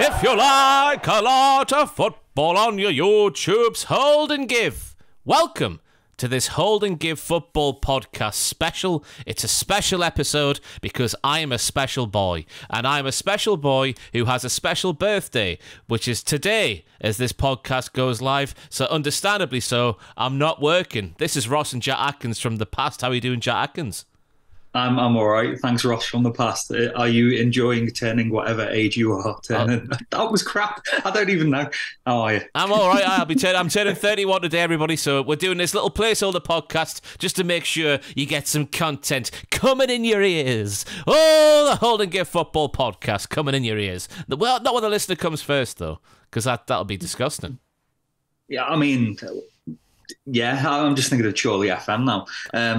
If you like a lot of football on your YouTubes, hold and give. Welcome to this Hold and Give Football Podcast special. It's a special episode because I am a special boy, and I'm a special boy who has a special birthday, which is today as this podcast goes live. So understandably so, I'm not working. This is Ross and Jack Atkins from the past. How are you doing, Jack Atkins? I'm all right. Thanks, Ross, from the past. Are you enjoying turning whatever age you are turning? That was crap. I don't even know. How are you? I'm all right. I'm turning 31 today, everybody. So we're doing this little placeholder podcast just to make sure you get some content coming in your ears. Oh, the Hold and Give Football Podcast coming in your ears. Well, not when the listener comes first, though, because that'll be disgusting. Yeah, I mean... Yeah, I'm just thinking of Chorley FM now.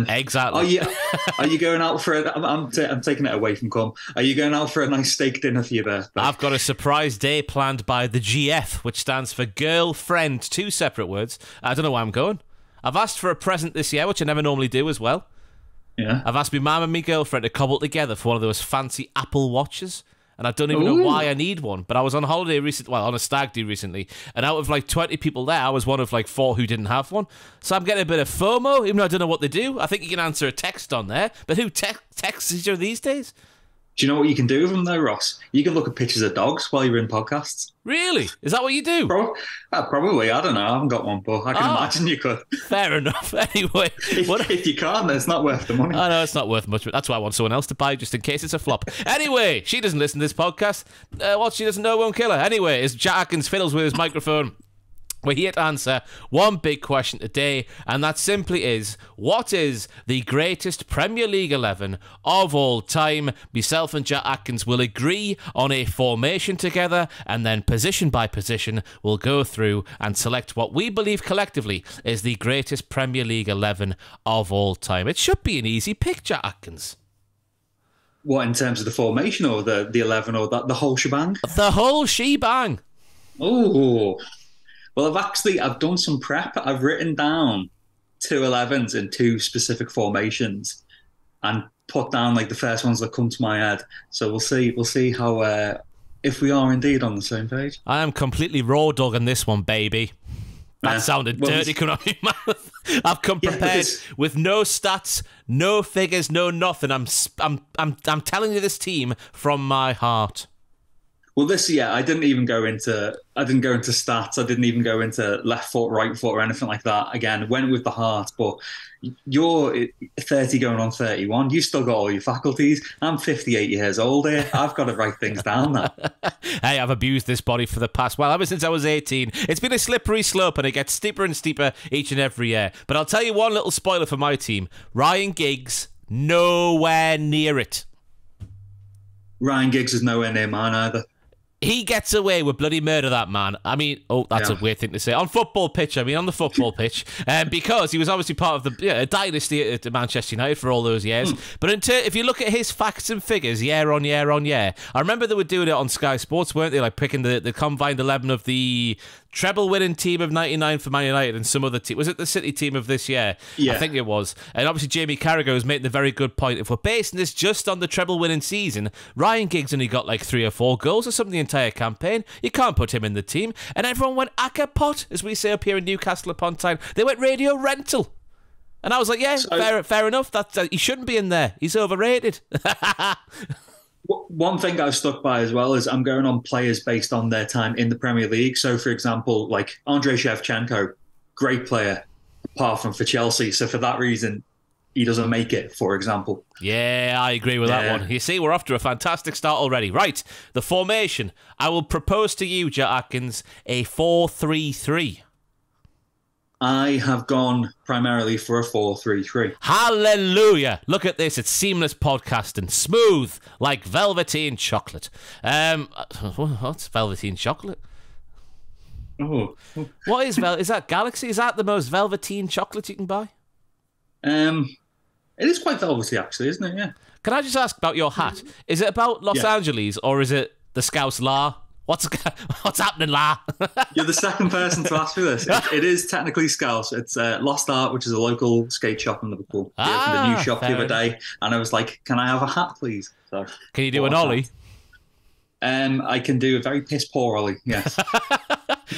Exactly. Are you going out for I'm taking it away from Cum. Are you going out for a nice steak dinner for your birthday? I've got a surprise day planned by the GF, which stands for girlfriend. 2 separate words. I don't know why I'm going. I've asked for a present this year, which I never normally do as well. Yeah. I've asked my mum and my girlfriend to cobble together for one of those fancy Apple Watches. And I don't even know why I need one. But I was on holiday recently, well, on a stag do recently, and out of like 20 people there, I was one of like 4 who didn't have one. So I'm getting a bit of FOMO, even though I don't know what they do. I think you can answer a text on there. But who texts each other these days? Do you know what you can do with them though, Ross? You can look at pictures of dogs while you're in podcasts. Really? Is that what you do? Probably. I don't know. I haven't got one, but I can imagine you could. Fair enough. Anyway. If you can't, then it's not worth the money. I know, it's not worth much, but that's why I want someone else to buy, just in case it's a flop. Anyway, she doesn't listen to this podcast. What she doesn't know won't kill her. Anyway, as Jack Atkins fiddles with his microphone, we're here to answer one big question today, and that simply is, what is the greatest Premier League 11 of all time? Myself and Jack Atkins will agree on a formation together, and then position by position, we'll go through and select what we believe collectively is the greatest Premier League 11 of all time. It should be an easy pick, Jack Atkins. What, in terms of the formation, or the 11, or the whole shebang? The whole shebang. Oh... Well, I've done some prep. I've written down 2 11s in 2 specific formations and put down like the first ones that come to my head. So we'll see how, if we are indeed on the same page. I am completely raw dog on this one, baby. That sounded dirty coming out of your mouth. I've come prepared with no stats, no figures, no nothing. I'm telling you this team from my heart. Well, this year I didn't go into stats. I didn't even go into left foot, right foot, or anything like that. Again, went with the heart. But you're 30 going on 31. You still got all your faculties. I'm 58 years old here. I've got to write things down now. Hey, I've abused this body for the past, well, ever since I was 18. It's been a slippery slope, and it gets steeper and steeper each and every year. But I'll tell you one little spoiler for my team. Ryan Giggs, nowhere near it. Ryan Giggs is nowhere near mine either. He gets away with bloody murder, that man. I mean, that's a weird thing to say. On the football pitch, because he was obviously part of the dynasty at Manchester United for all those years. But if you look at his facts and figures year on year on year, I remember they were doing it on Sky Sports, weren't they? Like picking the combined 11 of the treble-winning team of 99 for Man United and some other team. Was it the City team of this year? Yeah. I think it was. And obviously Jamie Carragher was making a very good point. If we're basing this just on the treble-winning season, Ryan Giggs only got like 3 or 4 goals or something the entire campaign. You can't put him in the team. And everyone went acapot, as we say up here in Newcastle upon Tyne. They went radio rental. And I was like, yeah, fair enough. He shouldn't be in there. He's overrated. One thing I've stuck by as well is I'm going on players based on their time in the Premier League. So, for example, like Andrei Shevchenko, great player, apart from for Chelsea. So for that reason, he doesn't make it, for example. Yeah, I agree with that one. You see, we're off to a fantastic start already. Right, the formation. I will propose to you, Jack Atkins, a 4-3-3. I have gone primarily for a 4-3-3. Hallelujah. Look at this. It's seamless podcasting. Smooth, like velveteen chocolate. What's velveteen chocolate? Oh. What is that Galaxy? Is that the most velveteen chocolate you can buy? It is quite velvety, actually, isn't it? Yeah. Can I just ask about your hat? Is it about Los Angeles, or is it the Scouse La? What's happening, La? You're the second person to ask me this. It is technically Scouse. It's Lost Art, which is a local skate shop in Liverpool. They opened a new shop the other day, and I was like, "Can I have a hat, please?" So, can you do an ollie? I can do a very piss poor Ollie. Yes.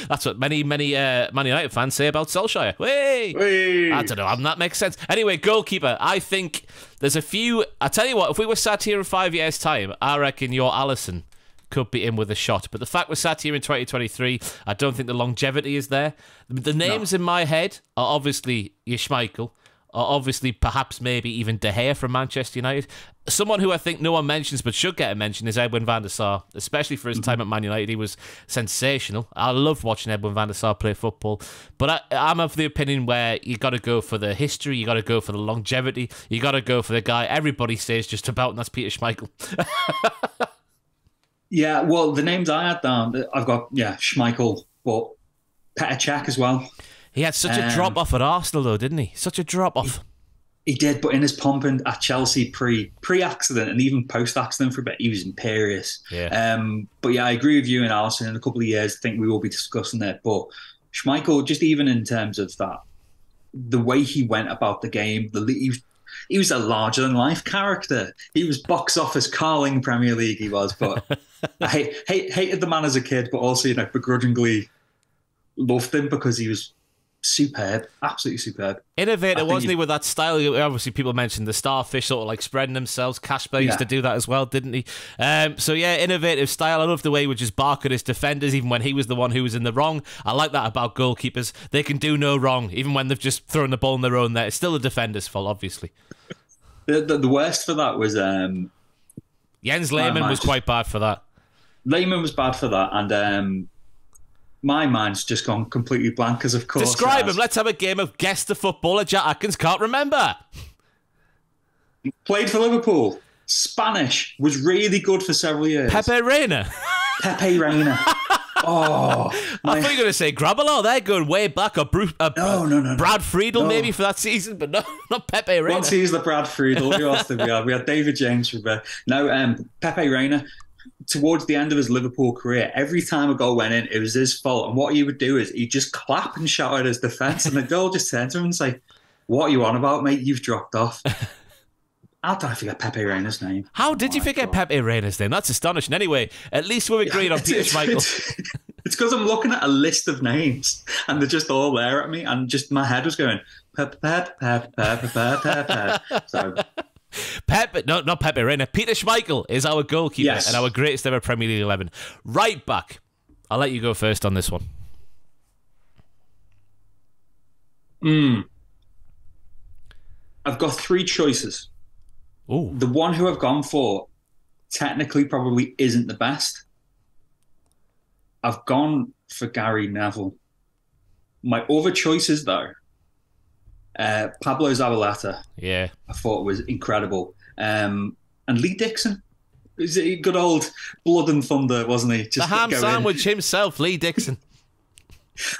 That's what many Man United fans say about Solskjaer. Whey! I don't know. That makes sense. Anyway, goalkeeper. I think there's a few. I tell you what, if we were sat here in 5 years' time, I reckon your Alisson could be in with a shot. But the fact we're sat here in 2023, I don't think the longevity is there. The names in my head are obviously your Schmeichel, or obviously perhaps maybe even De Gea from Manchester United. Someone who I think no one mentions but should get a mention is Edwin van der Sar, especially for his time at Man United. He was sensational. I love watching Edwin van der Sar play football. But I'm of the opinion where you got to go for the history, you got to go for the longevity, you got to go for the guy everybody says just about, and that's Peter Schmeichel. Yeah, well, the names I had down, I've got, Schmeichel, but Petr Cech as well. He had such a drop-off at Arsenal, though, didn't he? Such a drop-off. He did, but in his pomp and at Chelsea pre-accident and even post-accident for a bit, he was imperious. Yeah. But yeah, I agree with you and Alisson. In a couple of years, I think we will be discussing it. But Schmeichel, just even in terms of that, the way he went about the game, he was a larger-than-life character. He was box office Carling Premier League, he was. But I hated the man as a kid, but also, begrudgingly loved him because he was superb, absolutely superb. Innovator, wasn't he, with that style? Obviously, people mentioned the starfish sort of like spreading themselves. Casper used to do that as well, didn't he? So yeah, innovative style. I love the way he would just bark at his defenders, even when he was the one who was in the wrong. I like that about goalkeepers. They can do no wrong, even when they've just thrown the ball in their own net. It's still the defender's fault, obviously. The worst for that was Jens Lehmann was quite bad for that. Lehmann was bad for that, and my mind's just gone completely blank because, of course... Describe him. Let's have a game of guess the footballer Jack Atkins can't remember. Played for Liverpool. Spanish. Was really good for several years. Pepe Reina. Pepe Reina. Oh. I thought you were going to say Grabelau. They're going way back. Or No. Brad Friedel maybe for that season, but no, not Pepe Reina. Once he's the Brad Friedel, who else did we have? We had David James from there. No, Pepe Reina. Towards the end of his Liverpool career, every time a goal went in, it was his fault. And what he would do is he'd just clap and shout at his defence, and the goal just turned to him and say, "What are you on about, mate? You've dropped off." How did I forget Pepe Reina's name? How did you forget Pepe Reina's name? That's astonishing. Anyway, at least we're agreed on Peter Schmeichel. It's because I'm looking at a list of names, and they're just all there at me, and just my head was going, Pep. So... not Pepe Reina. Peter Schmeichel is our goalkeeper and our greatest ever Premier League 11. Right back. I'll let you go first on this one. I've got three choices. Ooh. The one who I've gone for technically probably isn't the best. I've gone for Gary Neville. My other choices, though, Pablo Zabaleta. Yeah. I thought was incredible. And Lee Dixon. He's a good old blood and thunder, wasn't he? Just the ham sandwich himself, Lee Dixon.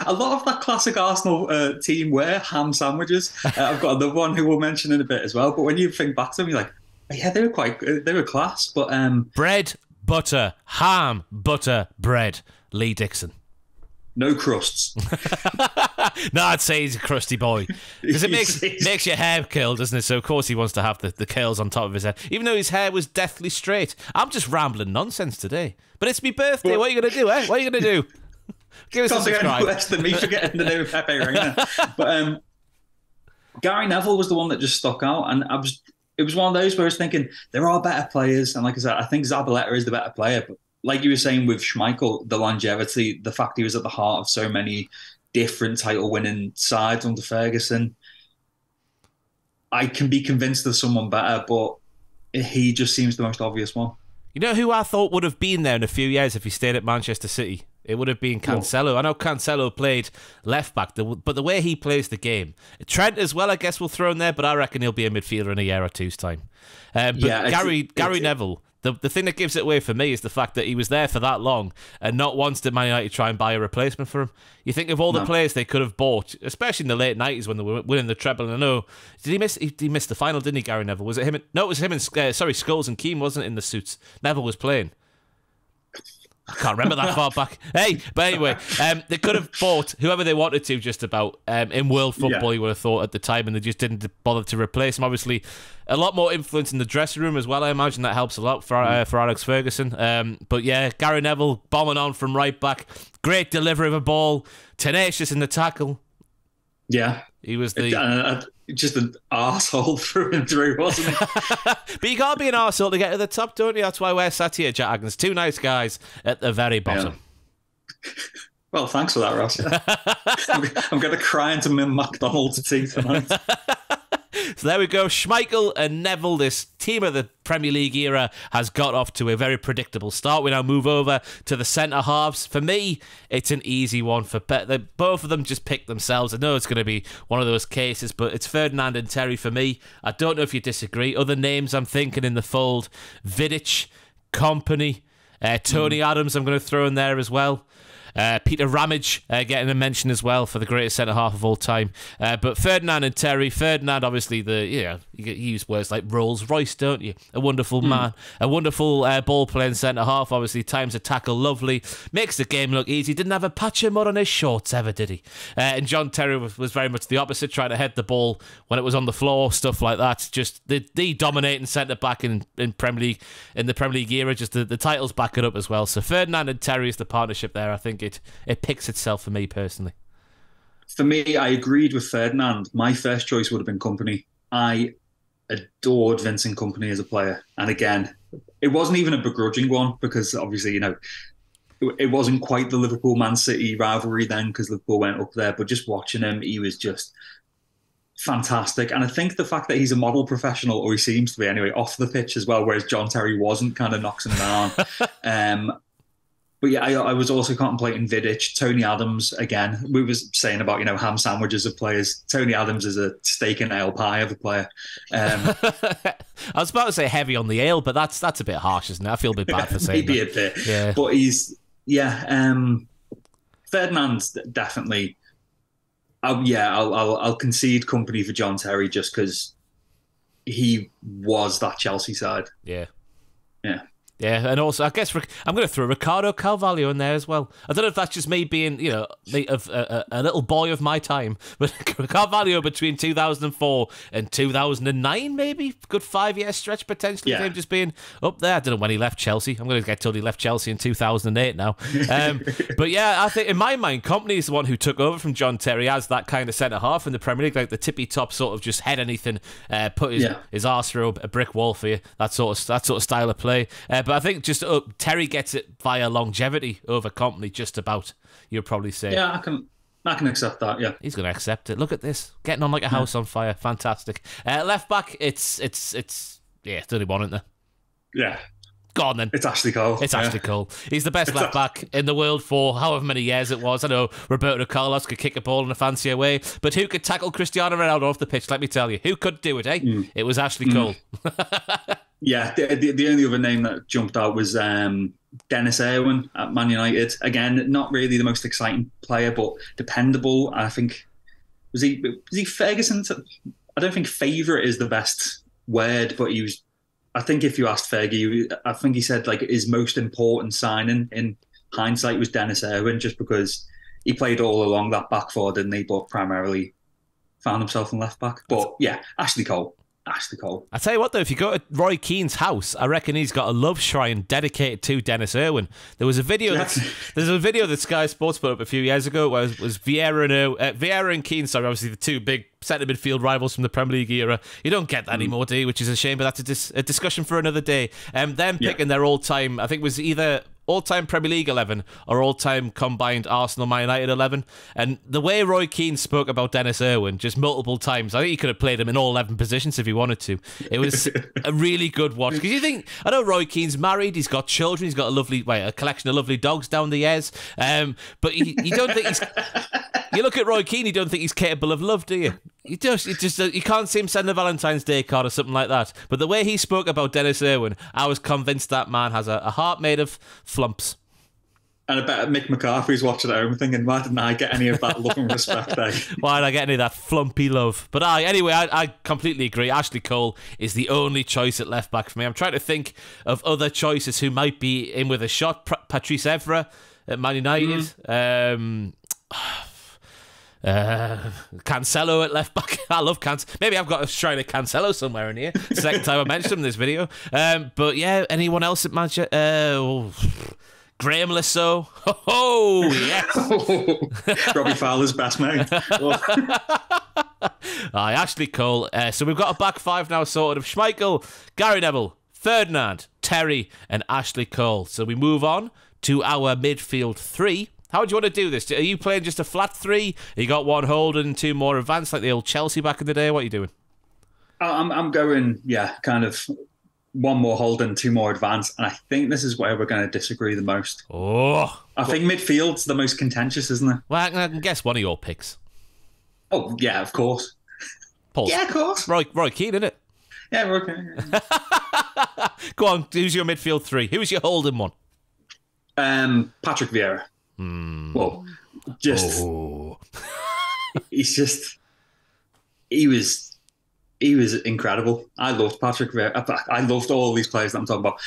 A lot of that classic Arsenal team were ham sandwiches. I've got another one who we'll mention in a bit as well. But when you think back to them, you're like, yeah, they were class. But bread, butter, ham, butter, bread. Lee Dixon. No crusts. No, I'd say he's a crusty boy. Because it makes your hair curl, doesn't it? So, of course, he wants to have the curls on top of his head. Even though his hair was deathly straight. I'm just rambling nonsense today. But it's my birthday. What are you going to do, eh? What are you going to do? Give us a subscribe. Less than me forgetting the name of Pepe Reina. But Gary Neville was the one that just stuck out. And it was one of those where I was thinking, there are better players. And like I said, I think Zabaleta is the better player. But like you were saying with Schmeichel, the longevity, the fact he was at the heart of so many different title-winning sides under Ferguson, I can be convinced of someone better, but he just seems the most obvious one. You know who I thought would have been there in a few years if he stayed at Manchester City? It would have been Cancelo. I know Cancelo played left-back, but the way he plays the game... Trent as well, I guess, we'll throw in there, but I reckon he'll be a midfielder in a year or two's time. But Gary Neville... The thing that gives it away for me is the fact that he was there for that long and not once did Man United try and buy a replacement for him. You think of all the players they could have bought, especially in the late 90s when they were winning the treble. And I know, did he miss? He missed the final, didn't he, Gary Neville? Was it him? No, it was him and Scholes and Keane, wasn't it, in the suits? Neville was playing. I can't remember that far back. Hey, but anyway, they could have bought whoever they wanted to just about in world football, you would have thought at the time, and they just didn't bother to replace him. Obviously, a lot more influence in the dressing room as well. I imagine that helps a lot for Alex Ferguson. But yeah, Gary Neville bombing on from right back. Great delivery of a ball. Tenacious in the tackle. Yeah. He was just an arsehole through and through, wasn't he? But you got to be an arsehole to get to the top, don't you? That's why we're sat here, Jack Atkins. Two nice guys at the very bottom. Yeah. Well, thanks for that, Ross. I'm going to cry into my McDonald's tea tonight. So there we go. Schmeichel and Neville, this team of the Premier League era, has got off to a very predictable start. We now move over to the centre halves. For me, it's an easy one. For both of them just pick themselves. I know it's going to be one of those cases, but it's Ferdinand and Terry for me. I don't know if you disagree. Other names I'm thinking in the fold: Vidic, Kompany, Tony Adams I'm going to throw in there as well. Peter Ramage getting a mention as well for the greatest centre half of all time. But Ferdinand and Terry. Ferdinand, obviously, you use words like Rolls Royce, don't you? A wonderful man, a wonderful ball playing centre half. Obviously, times a tackle lovely, makes the game look easy. Didn't have a patch of mud on his shorts ever, did he? And John Terry was very much the opposite, trying to head the ball when it was on the floor, stuff like that. Just the dominating centre back in the Premier League era. Just the titles back it up as well. So Ferdinand and Terry is the partnership there. I think it picks itself for me personally. For me, I agreed with Ferdinand. My first choice would have been Kompany. I adored Vincent Kompany as a player. And again, it wasn't even a begrudging one because obviously, it wasn't quite the Liverpool-Man City rivalry then because Liverpool went up there. But just watching him, he was just fantastic. And I think the fact that he's a model professional, or he seems to be anyway, off the pitch as well, whereas John Terry wasn't, kind of knocks him down. But yeah, I was also contemplating Vidic, Tony Adams again. We was saying about ham sandwiches of players. Tony Adams is a steak and ale pie of a player. I was about to say heavy on the ale, but that's a bit harsh, isn't it? I feel a bit bad for saying maybe that. A bit. Yeah. But Ferdinand's definitely. I'll concede Kompany for John Terry just because he was that Chelsea side. Yeah. Yeah. Yeah, and also I guess I'm going to throw Ricardo Carvalho in there as well. I don't know if that's just me being, a little boy of my time, but Carvalho between 2004 and 2009, maybe good 5-year stretch potentially of him just being up there. I don't know when he left Chelsea. I'm going to get told he left Chelsea in 2008 now. But yeah, I think in my mind, Kompany is the one who took over from John Terry as that kind of centre half in the Premier League, like the tippy top sort of just head anything, put his arse through a brick wall for you. That sort of style of play. But I think just Terry gets it via longevity over Kompany, just about, you'd probably say. Yeah, I can accept that, yeah. He's going to accept it. Look at this. Getting on like a house on fire. Fantastic. Left back, it's only one, isn't there? Yeah. Go on then. It's Ashley Cole. It's Ashley Cole. He's the best left back in the world for however many years it was. I know Roberto Carlos could kick a ball in a fancier way, but who could tackle Cristiano Ronaldo off the pitch? Let me tell you. Who could do it, eh? It was Ashley Cole. Yeah, the only other name that jumped out was Dennis Irwin at Man United. Again, not really the most exciting player, but dependable. I think was he Ferguson? I don't think favourite is the best word, but he was. I think if you asked Fergie, I think he said like his most important signing in hindsight was Dennis Irwin, just because he played all along that back four, didn't he? But primarily found himself in left back. But yeah, Ashley Cole. I tell you what, though, if you go to Roy Keane's house, I reckon he's got a love shrine dedicated to Dennis Irwin. There was a video that Sky Sports put up a few years ago where it was Vieira and Keane, sorry, obviously the two big centre midfield rivals from the Premier League era. You don't get that anymore, do you? Which is a shame, but that's a discussion for another day. Them picking their all-time, I think it was either all-time Premier League 11 or all-time combined Arsenal Man United 11. And the way Roy Keane spoke about Dennis Irwin just multiple times, I think he could have played him in all 11 positions if he wanted to. It was a really good watch. Because you think, I know Roy Keane's married, he's got children, he's got a collection of lovely dogs down the years, but you don't think he's... You look at Roy Keane, you don't think he's capable of love, do you? You can't see him send a Valentine's Day card or something like that. But the way he spoke about Dennis Irwin, I was convinced that man has a heart made of flumps. And I bet Mick McCarthy's watching at home thinking, why didn't I get any of that love and respect? Why did I get any of that flumpy love? But anyway, I completely agree. Ashley Cole is the only choice at left back for me. I'm trying to think of other choices who might be in with a shot. Patrice Evra at Man United. Cancelo at left back. I love Cancelo. Maybe I've got a shrine of Cancelo somewhere in here. Second time I mentioned him in this video. But yeah, anyone else at Manchester? Graham Lasso. Oh, yes. Robbie Fowler's best mate. Aye, Ashley Cole. So we've got a back five now sorted of Schmeichel, Gary Neville, Ferdinand, Terry, and Ashley Cole. So we move on to our midfield three. How do you want to do this? Are you playing just a flat three? You got one holding and two more advanced like the old Chelsea back in the day? What are you doing? I'm going, kind of one more holding, two more advanced. And I think this is where we're going to disagree the most. I think midfield's the most contentious, isn't it? Well, I can guess one of your picks. Oh, yeah, of course. Paul. Yeah, of course. Roy Keane, isn't it? Yeah, Roy Keane. Yeah. Go on, who's your midfield three? Who's your holding one? Patrick Vieira. Well, he was incredible. I loved Patrick Vieira. I loved all these players that I'm talking about.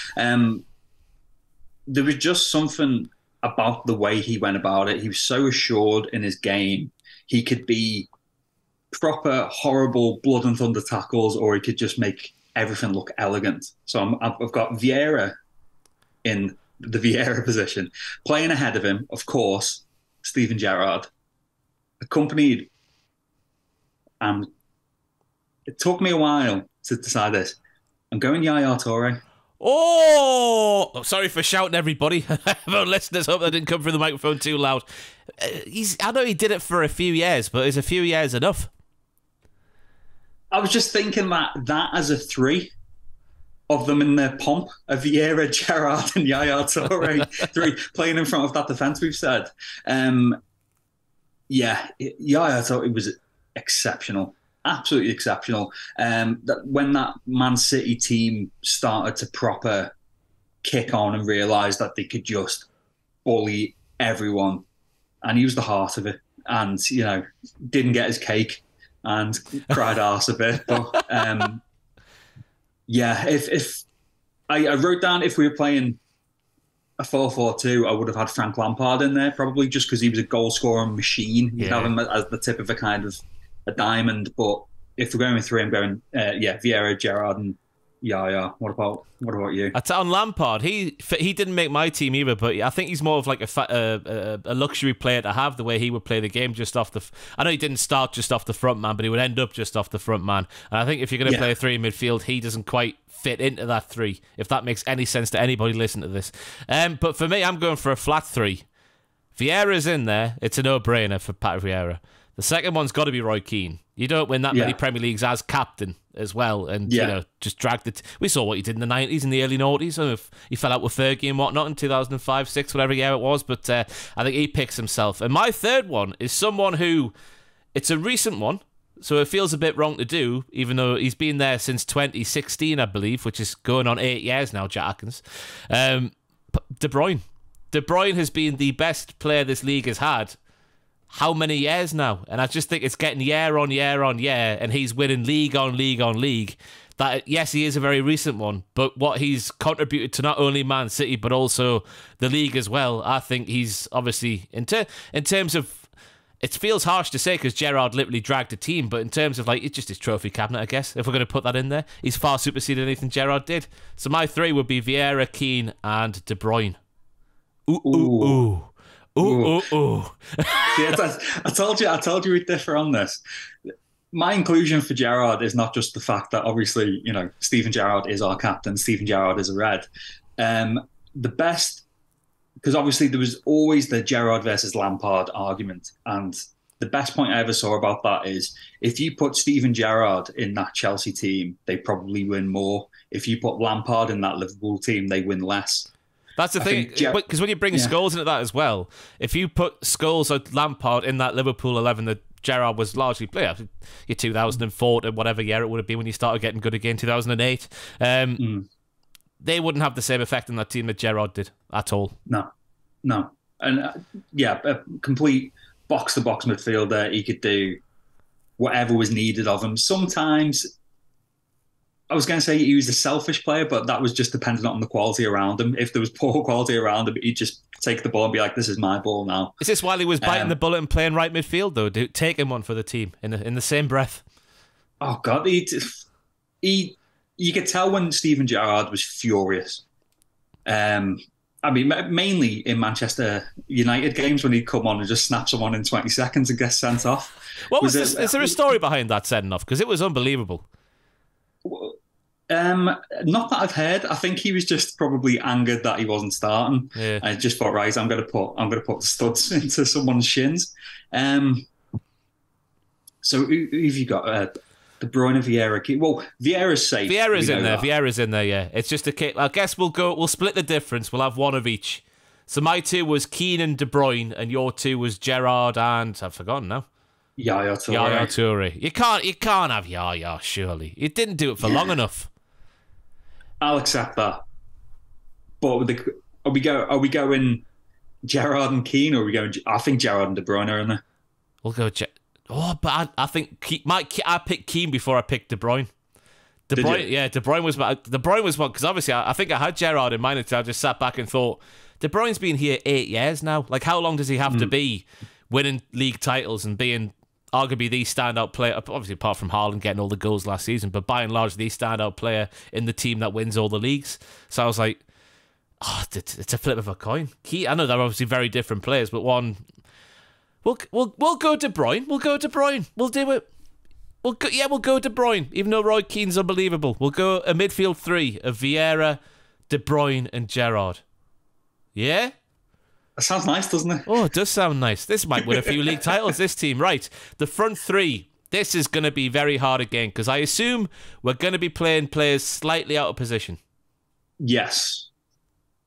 There was just something about the way he went about it. He was so assured in his game. He could be proper horrible blood and thunder tackles, or he could just make everything look elegant. So I've got Vieira in the Vieira position. Playing ahead of him, of course, Steven Gerrard. Accompanied, it took me a while to decide this. I'm going Yaya Toure. Oh, sorry for shouting, everybody. Our listeners hope that didn't come through the microphone too loud. I know he did it for a few years, but is a few years enough? I was just thinking that as a three of them in their pomp, of Vieira, Gerrard, and Yaya Toure, three playing in front of that defence we've said. Yaya Toure was exceptional, absolutely exceptional. When that Man City team started to proper kick on and realise that they could just bully everyone, and he was the heart of it, and didn't get his cake and cried arse a bit, but. If I wrote down if we were playing a 4-4-2, I would have had Frank Lampard in there, probably just because he was a goal-scoring machine. You'd have him as the tip of a kind of a diamond. But if we're going with three, I'm going, Vieira, Gerrard, and Yaya. What about you? On Lampard, he didn't make my team either, but I think he's more of like a luxury player to have, the way he would play the game just off the... I know he didn't start just off the front man, but he would end up just off the front man. And I think if you're going to play a three in midfield, he doesn't quite fit into that three, if that makes any sense to anybody listening to this. But for me, I'm going for a flat three. Vieira's in there. It's a no-brainer for Pat Vieira. The second one's got to be Roy Keane. You don't win that many Premier Leagues as captain as well, and just dragged it. We saw what he did in the 90s and the early 90s. He fell out with Fergie and whatnot in 2005, 6, whatever year it was. But I think he picks himself. And my third one is someone who, it's a recent one, so it feels a bit wrong to do, even though he's been there since 2016, I believe, which is going on 8 years now, Jack Atkins. De Bruyne. De Bruyne has been the best player this league has had. How many years now? And I just think it's getting year on year on year, and he's winning league on league on league. That, yes, he is a very recent one, but what he's contributed to not only Man City, but also the league as well, I think he's obviously, in terms of, it feels harsh to say because Gerrard literally dragged the team, but in terms of it's just his trophy cabinet, I guess, if we're going to put that in there, he's far superseded anything Gerrard did. So my three would be Vieira, Keane, and De Bruyne. Ooh. I told you we'd differ on this. My inclusion for Gerrard is not just the fact that obviously, Steven Gerrard is our captain, Steven Gerrard is a Red. The best, because obviously there was always the Gerrard versus Lampard argument, and the best point I ever saw about that is if you put Steven Gerrard in that Chelsea team, they probably win more. If you put Lampard in that Liverpool team, they win less. That's the thing, because when you bring Scholes into that as well, if you put Scholes or Lampard in that Liverpool 11 that Gerrard was largely playing, your 2004 to whatever year it would have been when you started getting good again, 2008, they wouldn't have the same effect in that team that Gerrard did at all. No. And a complete box-to-box midfielder. He could do whatever was needed of him. Sometimes, I was going to say he was a selfish player, but that was just dependent on the quality around him. If there was poor quality around him, he'd just take the ball and be like, "This is my ball now." Is this while he was biting the bullet and playing right midfield, though? Taking one for the team in the same breath? Oh God, you could tell when Steven Gerrard was furious. I mean, mainly in Manchester United games when he'd come on and just snap someone in 20 seconds and get sent off. Is there a story behind that sending off? Because it was unbelievable. Not that I've heard. I think he was just probably angered that he wasn't starting. Yeah. I just thought, right, I'm going to put the studs into someone's shins. So who have you got? De Bruyne, Vieira. Well, Vieira's safe. Vieira's in there. Vieira's in there. Yeah, it's just a case. I guess we'll split the difference. We'll have one of each. So my two was Keane and De Bruyne, and your two was Gerrard and I've forgotten now. Yaya Toure. Yaya Toure. You can't have Yaya. Surely you didn't do it for long enough. I'll accept that. But are we going Gerrard and Keane, or are we going? I think Gerrard and De Bruyne are in there. We'll go. But I think I picked Keane before I picked De Bruyne. De Bruyne was one because obviously I think I had Gerrard in mind until I just sat back and thought De Bruyne's been here 8 years now. Like, how long does he have to be winning league titles and being arguably the standout player? Obviously, apart from Haaland getting all the goals last season, but by and large the standout player in the team that wins all the leagues. So I was like, it's a flip of a coin. I know they're obviously very different players, but one. We'll go De Bruyne. We'll go De Bruyne. We'll do it. We'll go De Bruyne. Even though Roy Keane's unbelievable, we'll go a midfield three of Vieira, De Bruyne, and Gerrard. Yeah. That sounds nice, doesn't it? Oh, it does sound nice. This might win a few league titles. This team, right? The front three. This is going to be very hard again because I assume we're going to be playing players slightly out of position. Yes,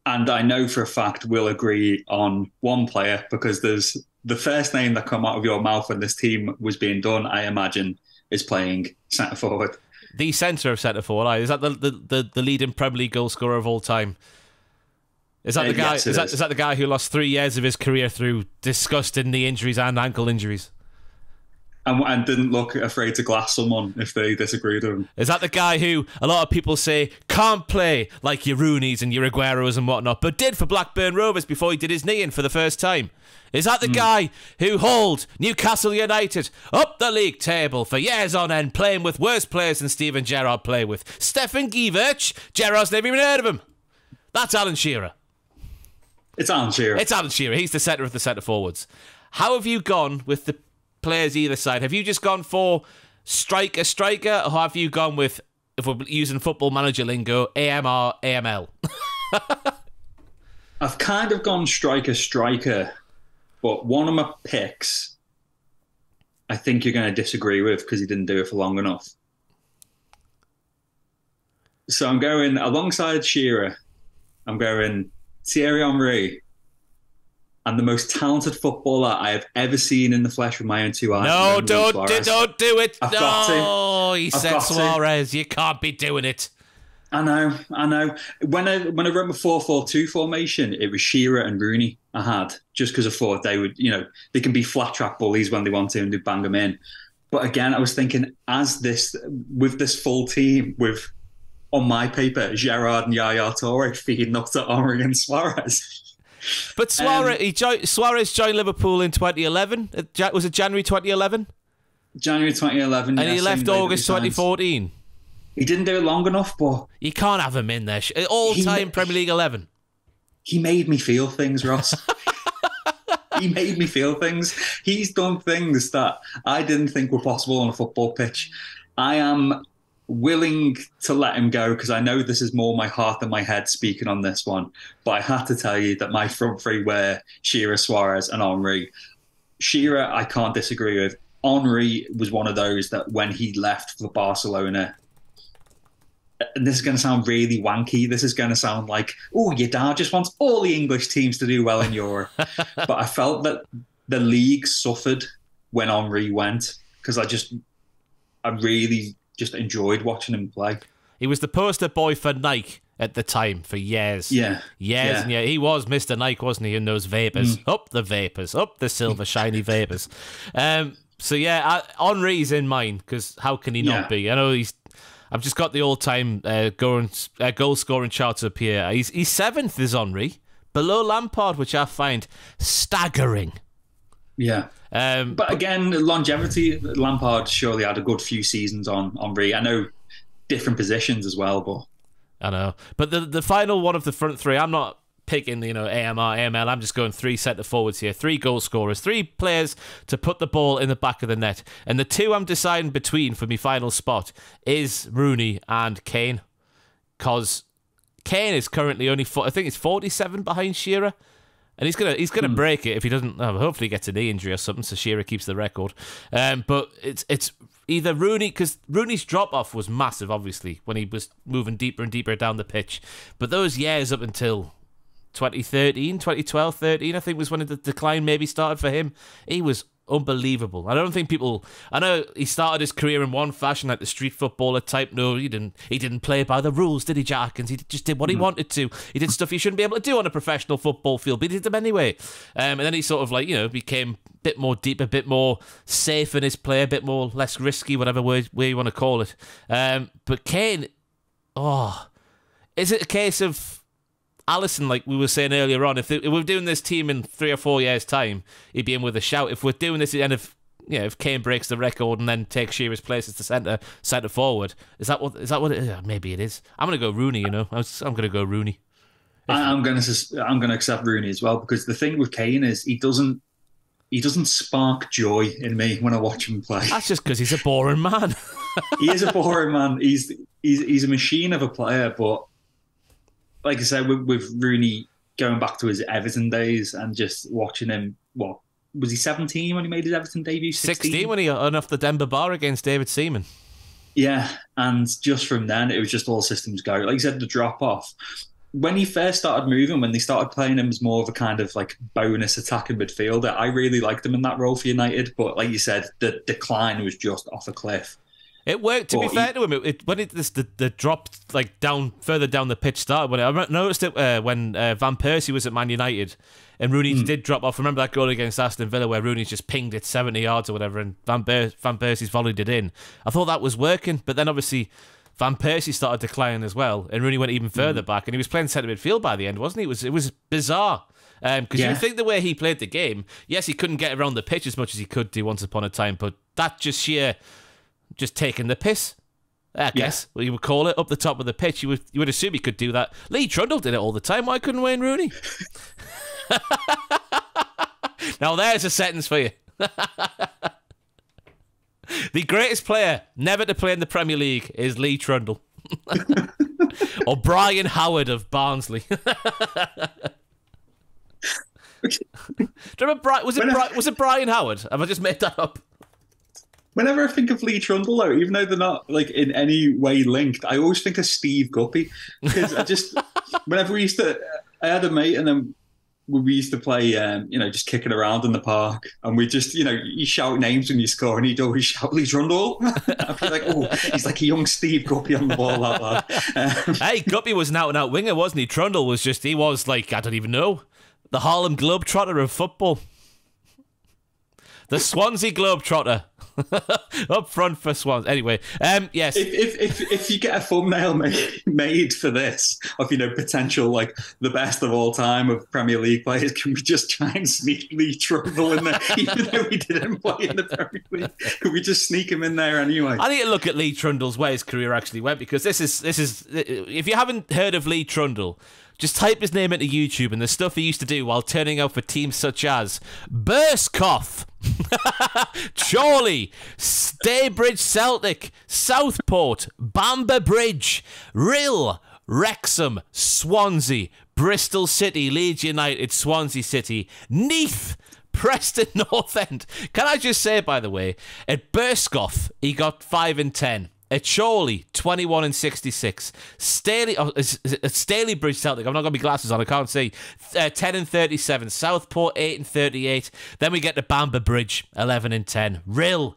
and I know for a fact we'll agree on one player because there's. The first name that come out of your mouth when this team was being done, I imagine, is playing centre forward. The centre of centre forward. Is that the leading Premier League goal scorer of all time? Is that the guy? Yes, is that the guy who lost 3 years of his career through disgusting knee injuries and ankle injuries? And didn't look afraid to glass someone if they disagreed with him. Is that the guy who a lot of people say can't play like your Rooneys and your Agueros and whatnot, but did for Blackburn Rovers before he did his knee in for the first time? Is that the guy who hauled Newcastle United up the league table for years on end, playing with worse players than Steven Gerrard play with? Stefan Gievich? Gerrard's never even heard of him. That's Alan Shearer. It's Alan Shearer. It's Alan Shearer. He's the centre of the centre forwards. How have you gone with the players either side? Have you just gone for striker, or have you gone with, if we're using Football Manager lingo, AMR, AML? I've kind of gone striker, but one of my picks, I think you're going to disagree with because he didn't do it for long enough. So I'm going alongside Shearer. I'm going Thierry Henry. And the most talented footballer I have ever seen in the flesh with my own two eyes. No, don't do it. I've got to. He said Suarez. You can't be doing it. I know. When I wrote my 4-4-2 formation, it was Shearer and Rooney I had, just because I thought they would, they can be flat track bullies when they want to and they bang them in. But again, I was thinking, with this full team, on my paper, Gerrard and Yaya Toure feeding up to Henry and Suarez. But Suarez joined Liverpool in 2011. Was it January 2011? January 2011. And he left August 2014. He didn't do it long enough, but you can't have him in there. All-time Premier League 11. He made me feel things, Ross. He made me feel things. He's done things that I didn't think were possible on a football pitch. I am willing to let him go because I know this is more my heart than my head speaking on this one. But I have to tell you that my front three were Shearer, Suarez, and Henry. Shearer, I can't disagree with. Henry was one of those that when he left for Barcelona, and this is going to sound really wanky. This is going to sound like, oh, your dad just wants all the English teams to do well in Europe. But I felt that the league suffered when Henry went because I really just enjoyed watching him play. He was the poster boy for Nike at the time for years. Yeah. And he was Mr. Nike, wasn't he, in those vapors? Up the vapors, up the silver shiny vapors. So yeah, Henri's in mine, because how can he not be? I know I've just got the all-time goal-scoring charts up here. He's seventh, is Henri, below Lampard, which I find staggering. Yeah. But again, longevity, Lampard surely had a good few seasons on Henri. I know different positions as well, but... I know. But the final one of the front three, I'm not picking, AMR, AML. I'm just going 3 centre forwards here, 3 goal scorers, 3 players to put the ball in the back of the net. And the 2 I'm deciding between for my final spot is Rooney and Kane. Because Kane is currently only, I think it's 47 behind Shearer. And he's gonna break it if he doesn't. Hopefully, he gets a knee injury or something, so Shearer keeps the record. But it's either Rooney, because Rooney's drop off was massive, obviously, when he was moving deeper and deeper down the pitch. But those years up until 2013, 2012, 13, I think was when the decline maybe started for him. He was unbelievable. I don't think people... I know he started his career in one fashion, like the street footballer type. No, he didn't play by the rules, did he, Jack Atkins? He just did what he wanted to. He did stuff he shouldn't be able to do on a professional football field, but he did them anyway. And then he sort of became a bit more deep, a bit more safe in his play, a bit more less risky, whatever way you want to call it. But Kane, is it a case of Alisson, like we were saying earlier on, if we're doing this team in 3 or 4 years' time, he'd be in with a shout. If we're doing this, and if Kane breaks the record and then takes Shearer's place as the centre forward, is that what it is? Maybe it is. I'm gonna go Rooney. I'm gonna go Rooney. I'm gonna accept Rooney as well, because the thing with Kane is he doesn't spark joy in me when I watch him play. That's just because he's a boring man. He is a boring man. He's a machine of a player, but. Like I said, with Rooney going back to his Everton days and just watching him, what, was he 17 when he made his Everton debut? 16 when he got off the Denver bar against David Seaman. Yeah, and just from then, it was just all systems go. Like you said, the drop-off. When he first started moving, when they started playing him as more of a kind of like bonus attacking midfielder, I really liked him in that role for United. But like you said, the decline was just off a cliff. It worked, to be fair to him. When the drop further down the pitch started, I noticed it when Van Persie was at Man United and Rooney did drop off. Remember that goal against Aston Villa where Rooney just pinged it 70 yards or whatever and Van Persie's volleyed it in. I thought that was working, but then obviously Van Persie started declining as well and Rooney went even further back and he was playing centre midfield by the end, wasn't he? It was bizarre. Because you think the way he played the game, yes, he couldn't get around the pitch as much as he could do once upon a time, but that just taking the piss, I guess, what you would call it, up the top of the pitch. You would assume he could do that. Lee Trundle did it all the time. Why couldn't Wayne Rooney? Now there's a sentence for you. The greatest player never to play in the Premier League is Lee Trundle. Or Brian Howard of Barnsley. Do you remember was it Brian Howard? Have I just made that up? Whenever I think of Lee Trundle, though, even though they're not like in any way linked, I always think of Steve Guppy because whenever I had a mate, and then we used to play, just kicking around in the park, and we just, you shout names when you score, and he'd always shout Lee Trundle. I'd be like, oh, he's like a young Steve Guppy on the ball, that lad. Hey, Guppy was an out-and-out winger, wasn't he? Trundle was he was like, I don't even know, the Harlem Globetrotter of football. The Swansea Globetrotter. Up front for Swans. Anyway, yes. If you get a thumbnail made for this of potential like the best of all time of Premier League players, can we just try and sneak Lee Trundle in there, even though he didn't play in the Premier League? Could we just sneak him in there anyway? I need to look at Lee Trundle's where his career actually went, because this is if you haven't heard of Lee Trundle, just type his name into YouTube and the stuff he used to do while turning out for teams such as Burskoff, Chorley, Staybridge Celtic, Southport, Bamber Bridge, Rill, Wrexham, Swansea, Bristol City, Leeds United, Swansea City, Neath, Preston North End. Can I just say, by the way, at Burskoff, he got 5 and 10. At Chorley, 21 and 66. Stalybridge Celtic, I've not got my glasses on, I can't see. 10 and 37. Southport, 8 and 38. Then we get to Bamber Bridge, 11 and 10. Rill,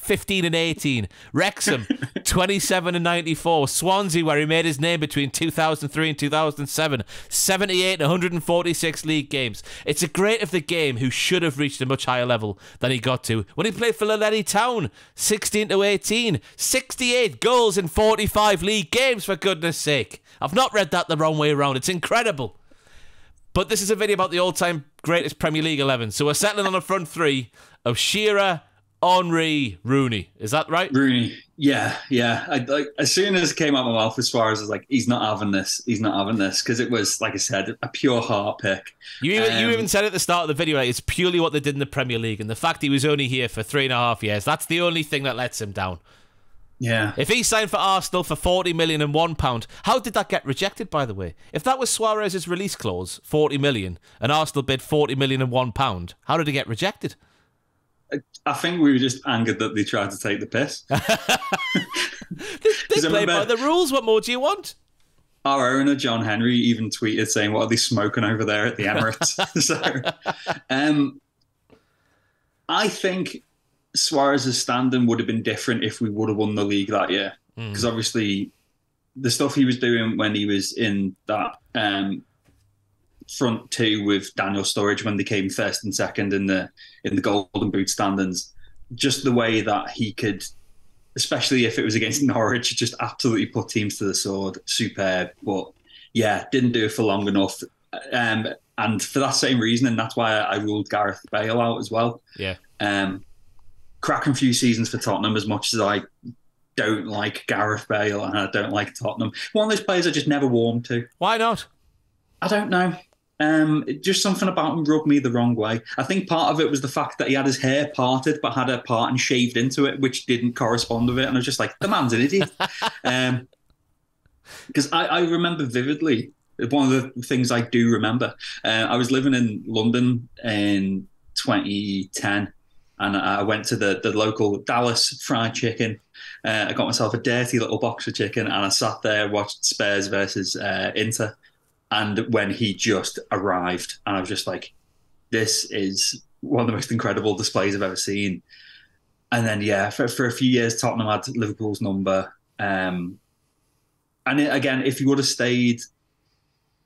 15 and 18. Wrexham, 27 and 94. Swansea, where he made his name between 2003 and 2007, 78 and 146 league games. It's a great of the game who should have reached a much higher level than he got to. When he played for Llanelli Town, 16 to 18, 68 goals in 45 league games, for goodness sake. I've not read that the wrong way around. It's incredible. But this is a video about the all-time greatest Premier League 11. So we're settling on a front three of Shearer, Henry, Rooney. Is that right? Rooney. Yeah. As soon as it came out of my mouth, as far as I was like, he's not having this. He's not having this. Because it was, like I said, a pure heart pick. You even said at the start of the video, like, it's purely what they did in the Premier League. And the fact he was only here for 3.5 years, that's the only thing that lets him down. Yeah. If he signed for Arsenal for £40 million and £1, how did that get rejected, by the way? If that was Suarez's release clause, 40 million, and Arsenal bid 40 million and £1, how did it get rejected? I think we were just angered that they tried to take the piss. They play by the rules. What more do you want? Our owner, John Henry, even tweeted saying, what are they smoking over there at the Emirates? I think Suarez's standing would have been different if we would have won the league that year. Because obviously the stuff he was doing when he was in that front two with Daniel Sturridge when they came first and second in the Golden Boot standings, just the way that he could, especially if it was against Norwich, just absolutely put teams to the sword. Superb. But yeah, didn't do it for long enough. And for that same reason, and that's why I ruled Gareth Bale out as well. Yeah. Cracking few seasons for Tottenham, as much as I don't like Gareth Bale and I don't like Tottenham. One of those players I just never warmed to. Why not? I don't know. Just something about him rubbed me the wrong way. I think part of it was the fact that he had his hair parted but had a part and shaved into it, which didn't correspond with it. And I was just like, the man's an idiot. Because I remember vividly, one of the things I do remember, I was living in London in 2010 and I went to the local Dallas fried chicken. I got myself a dirty little box of chicken and I sat there, watched Spurs versus Inter. And when he just arrived, and I was just like, this is one of the most incredible displays I've ever seen. And then, yeah, for a few years, Tottenham had Liverpool's number. And again, if he would have stayed,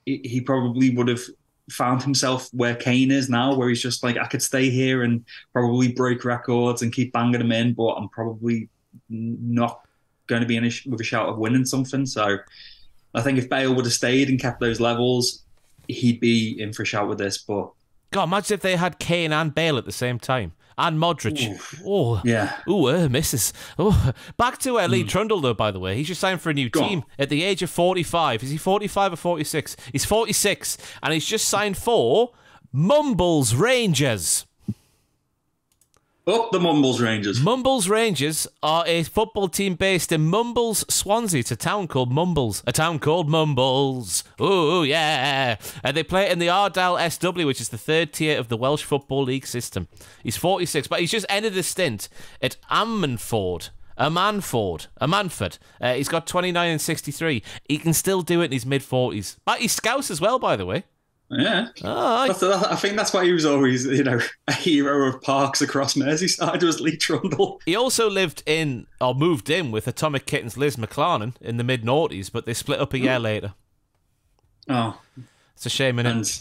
he probably would have found himself where Kane is now, where he's just like, I could stay here and probably break records and keep banging them in, but I'm probably not going to be with a shout of winning something. So I think if Bale would have stayed and kept those levels, he'd be in for a shout with this. But God, imagine if they had Kane and Bale at the same time. And Modric. Oof. Oh, yeah. Oh, misses. Oh, back to Lee Trundle, though, by the way. He's just signed for a new team at the age of 45. Is he 45 or 46? He's 46, and he's just signed for Mumbles Rangers. Up the Mumbles Rangers. Mumbles Rangers are a football team based in Mumbles, Swansea. It's a town called Mumbles. A town called Mumbles. Oh, yeah. They play in the Ardal SW, which is the third tier of the Welsh Football League system. He's 46, but he's just ended his stint at Ammanford. He's got 29 and 63. He can still do it in his mid-40s. But he's Scouse as well, by the way. Yeah. Oh, I think that's why he was always, a hero of parks across Merseyside, was Lee Trundle. He also moved in with Atomic Kitten's Liz McLaren in the mid-noughties, but they split up a year later. Oh. It's a shame, innit? And,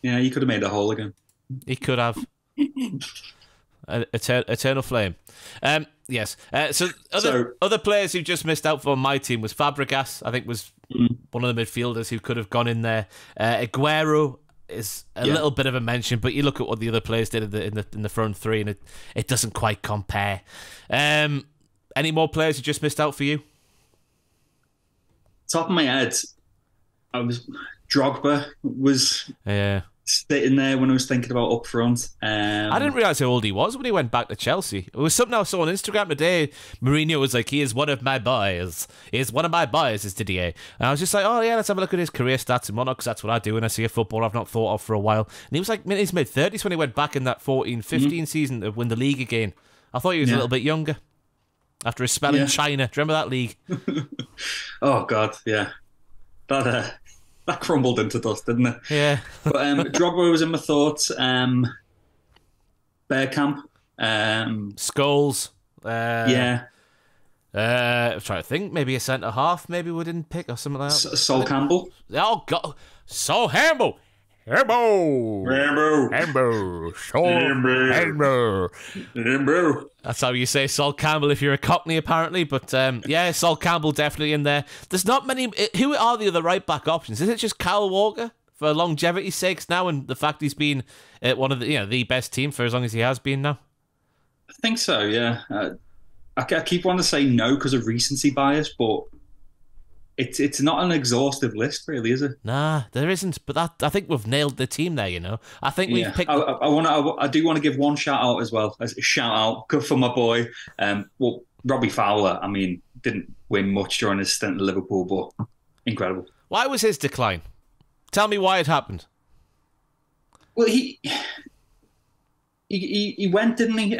yeah, he could have made a hole again. He could have. Eternal flame. Yes. So other players who just missed out for my team was Fabregas. I think was one of the midfielders who could have gone in there. Aguero is a little bit of a mention, but you look at what the other players did in the front three, and it doesn't quite compare. Any more players who just missed out for you? Top of my head, Drogba was sitting there when I was thinking about up front. I didn't realise how old he was when he went back to Chelsea. It was something I saw on Instagram today. Mourinho was like, he is one of my boys. He is one of my boys, is Didier. And I was just like, oh yeah, let's have a look at his career stats and whatnot, because that's what I do when I see a footballer I've not thought of for a while. And he was like in his mid-30s when he went back in that 14-15 season to win the league again. I thought he was a little bit younger after his spell in China. Do you remember that league? Oh, God, yeah. That crumbled into dust, didn't it? Yeah. But Drogba was in my thoughts. Bergkamp. Scholes. Yeah. I'm trying to think. Maybe a centre half. Maybe we didn't pick or something like that. Sol Campbell. Oh God, Sol Campbell. Hambo. That's how you say Sol Campbell if you're a Cockney, apparently. But yeah, Sol Campbell definitely in there. There's not many. Who are the other right back options? Is it just Kyle Walker for longevity's sakes now, and the fact he's been one of the best team for as long as he has been now? I think so. Yeah. I keep wanting to say no because of recency bias, but it's not an exhaustive list, really, is it? Nah, there isn't. But I think we've nailed the team there. I think we've picked. I do want to give one shout out as well. A shout out for my boy. Well, Robbie Fowler. I mean, didn't win much during his stint at Liverpool, but incredible. Why was his decline? Tell me why it happened. Well, he went, didn't he?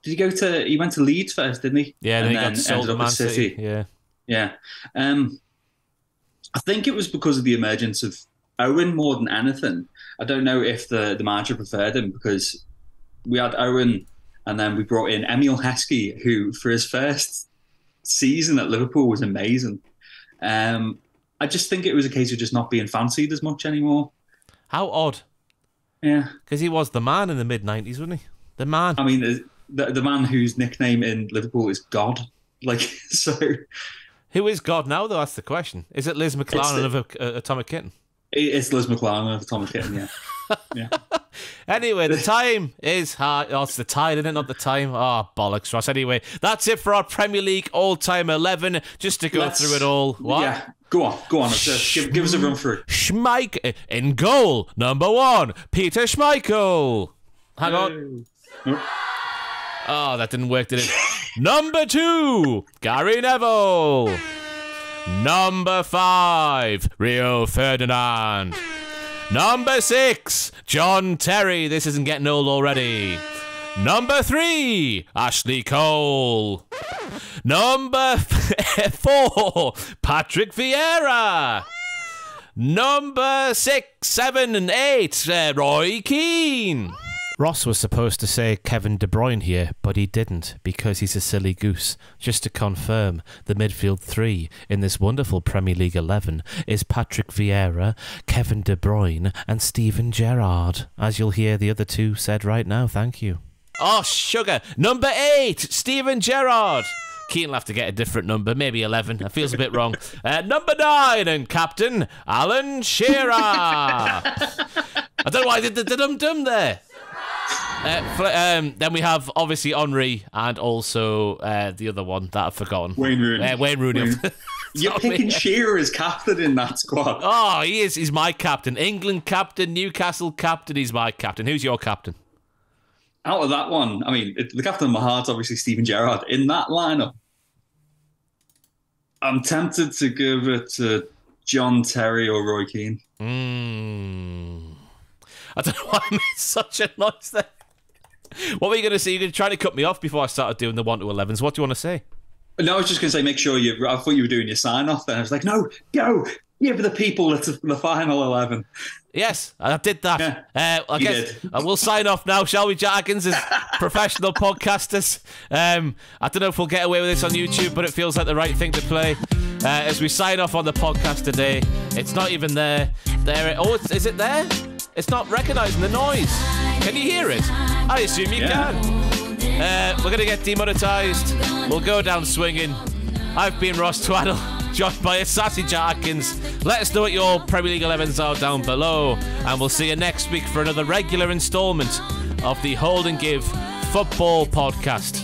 He went to Leeds first, didn't he? Yeah, and then he got sold to Man City. Yeah. Yeah. I think it was because of the emergence of Owen more than anything. I don't know if the manager preferred him because we had Owen and then we brought in Emil Heskey, who for his first season at Liverpool was amazing. I just think it was a case of just not being fancied as much anymore. How odd. Yeah. Because he was the man in the mid-90s, wasn't he? The man. I mean, the man whose nickname in Liverpool is God. So... Who is God now, though? That's the question. Is it Liz McLaren of Atomic Kitten? It's Liz McLaren of Atomic Kitten, yeah. Yeah. Anyway, the time is hard. Oh, it's the tide, isn't it? Not the time. Oh, bollocks, Ross. Anyway, that's it for our Premier League all-time 11. Just to go through it all. What? Yeah, go on. Give us a run through. Schmeichel in goal. Number 1, Peter Schmeichel. Hang on. Oh, that didn't work, did it? Number 2, Gary Neville. Number 5, Rio Ferdinand. Number 6, John Terry. This isn't getting old already. Number 3, Ashley Cole. Number 4, Patrick Vieira. Number 6, 7 and 8, Roy Keane. Ross was supposed to say Kevin De Bruyne here, but he didn't because he's a silly goose. Just to confirm, the midfield 3 in this wonderful Premier League 11 is Patrick Vieira, Kevin De Bruyne and Steven Gerrard. As you'll hear the other 2 said right now, thank you. Oh, sugar. Number 8, Steven Gerrard. Keane will have to get a different number, maybe 11. That feels a bit wrong. Number 9 and captain, Alan Shearer. I don't know why I did the dum-dum there. Then we have obviously Henry and also the other one that I've forgotten. Wayne Rooney. Wayne Rooney. You're picking Shearer as captain in that squad. Oh, he is. He's my captain. England captain, Newcastle captain. He's my captain. Who's your captain? Out of that one, I mean, the captain of my heart's obviously Steven Gerrard. In that lineup, I'm tempted to give it to John Terry or Roy Keane. I don't know why I made such a noise there. What were you going to say? You're going to try to cut me off before I started doing the 1 to 11s. What do you want to say? No, I was just going to say, make sure I thought you were doing your sign off then. I was like, no, go. Give the people the final 11. Yes, I did that. Yeah, I guess we'll sign off now, shall we, Jack Atkins, as professional podcasters? I don't know if we'll get away with this on YouTube, but it feels like the right thing to play. As we sign off on the podcast today, it's not even there. Is it there? It's not recognising the noise. Can you hear it? I assume you can. We're going to get demonetised. We'll go down swinging. I've been Ross Tweddell, joined by a sassy Jack Atkins. Let us know what your Premier League 11s are down below. And we'll see you next week for another regular instalment of the Hold and Give Football Podcast.